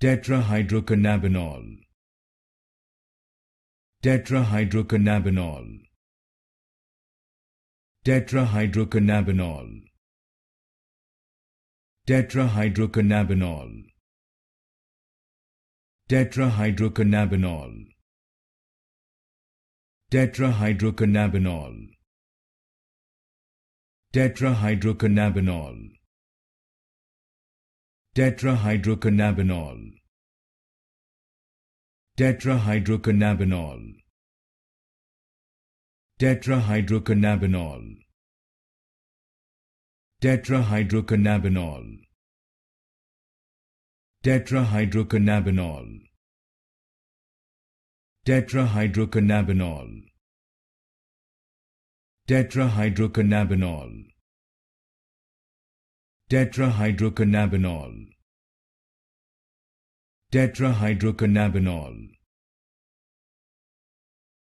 Tetrahydrocannabinol. Tetrahydrocannabinol. Tetrahydrocannabinol. Tetrahydrocannabinol. Tetrahydrocannabinol. Tetrahydrocannabinol. Tetrahydrocannabinol. Tetrahydrocannabinol. Tetrahydrocannabinol. Tetrahydrocannabinol. Tetrahydrocannabinol. Tetrahydrocannabinol. Tetrahydrocannabinol. Tetrahydrocannabinol. Tetrahydrocannabinol. Tetrahydrocannabinol.